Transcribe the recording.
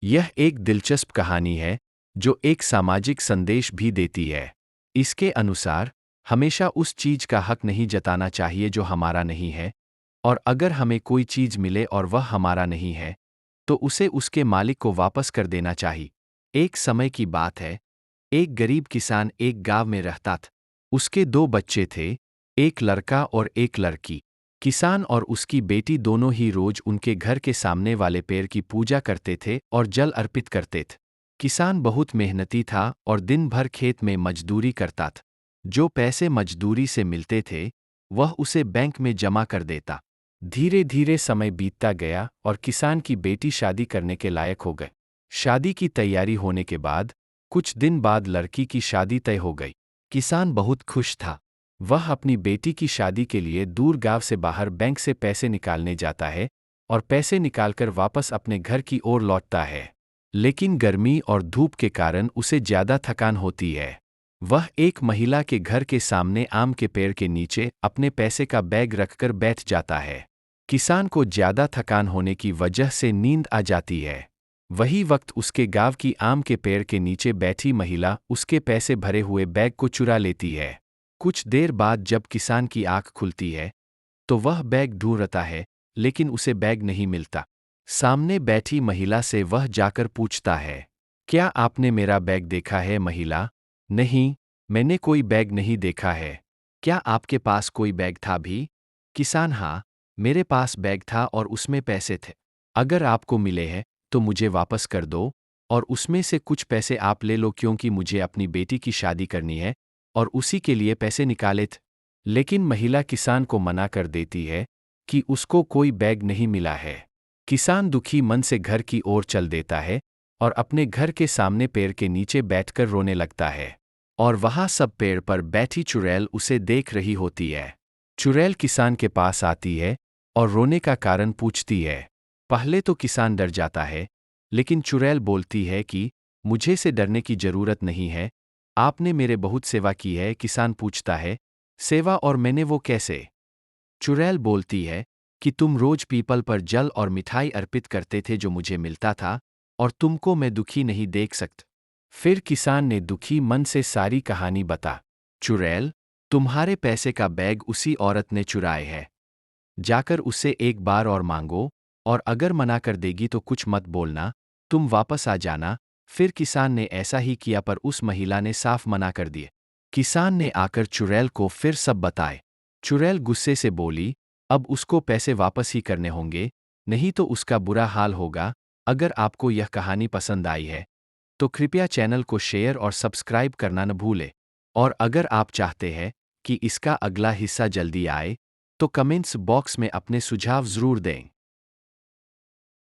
यह एक दिलचस्प कहानी है जो एक सामाजिक संदेश भी देती है। इसके अनुसार हमेशा उस चीज का हक नहीं जताना चाहिए जो हमारा नहीं है, और अगर हमें कोई चीज मिले और वह हमारा नहीं है, तो उसे उसके मालिक को वापस कर देना चाहिए। एक समय की बात है, एक गरीब किसान एक गांव में रहता था। उसके दो बच्चे थे, एक लड़का और एक लड़की। किसान और उसकी बेटी दोनों ही रोज उनके घर के सामने वाले पेड़ की पूजा करते थे और जल अर्पित करते थे। किसान बहुत मेहनती था और दिन भर खेत में मजदूरी करता था। जो पैसे मजदूरी से मिलते थे, वह उसे बैंक में जमा कर देता। धीरे धीरे समय बीतता गया और किसान की बेटी शादी करने के लायक हो गई। शादी की तैयारी होने के बाद कुछ दिन बाद लड़की की शादी तय हो गई। किसान बहुत खुश था। वह अपनी बेटी की शादी के लिए दूर गांव से बाहर बैंक से पैसे निकालने जाता है और पैसे निकालकर वापस अपने घर की ओर लौटता है। लेकिन गर्मी और धूप के कारण उसे ज्यादा थकान होती है। वह एक महिला के घर के सामने आम के पेड़ के नीचे अपने पैसे का बैग रखकर बैठ जाता है। किसान को ज्यादा थकान होने की वजह से नींद आ जाती है। वही वक्त उसके गांव की आम के पेड़ के नीचे बैठी महिला उसके पैसे भरे हुए बैग को चुरा लेती है। कुछ देर बाद जब किसान की आंख खुलती है, तो वह बैग ढूंढता है, लेकिन उसे बैग नहीं मिलता। सामने बैठी महिला से वह जाकर पूछता है, क्या आपने मेरा बैग देखा है? महिला, नहीं, मैंने कोई बैग नहीं देखा है। क्या आपके पास कोई बैग था भी? किसान, हाँ, मेरे पास बैग था और उसमें पैसे थे। अगर आपको मिले हैं तो मुझे वापस कर दो, और उसमें से कुछ पैसे आप ले लो, क्योंकि मुझे अपनी बेटी की शादी करनी है और उसी के लिए पैसे निकाले थे। लेकिन महिला किसान को मना कर देती है कि उसको कोई बैग नहीं मिला है। किसान दुखी मन से घर की ओर चल देता है और अपने घर के सामने पेड़ के नीचे बैठकर रोने लगता है। और वहाँ सब पेड़ पर बैठी चुड़ैल उसे देख रही होती है। चुड़ैल किसान के पास आती है और रोने का कारण पूछती है। पहले तो किसान डर जाता है, लेकिन चुड़ैल बोलती है कि मुझे से डरने की जरूरत नहीं है, आपने मेरे बहुत सेवा की है। किसान पूछता है, सेवा, और मैंने वो कैसे? चुड़ैल बोलती है कि तुम रोज पीपल पर जल और मिठाई अर्पित करते थे जो मुझे मिलता था, और तुमको मैं दुखी नहीं देख सकता। फिर किसान ने दुखी मन से सारी कहानी बता। चुड़ैल, तुम्हारे पैसे का बैग उसी औरत ने चुराए है। जाकर उससे एक बार और मांगो, और अगर मना कर देगी तो कुछ मत बोलना, तुम वापस आ जाना। फिर किसान ने ऐसा ही किया, पर उस महिला ने साफ मना कर दिए। किसान ने आकर चुड़ैल को फिर सब बताए। चुड़ैल गुस्से से बोली, अब उसको पैसे वापस ही करने होंगे, नहीं तो उसका बुरा हाल होगा। अगर आपको यह कहानी पसंद आई है, तो कृपया चैनल को शेयर और सब्सक्राइब करना न भूलें। और अगर आप चाहते हैं कि इसका अगला हिस्सा जल्दी आए, तो कमेंट्स बॉक्स में अपने सुझाव ज़रूर दें।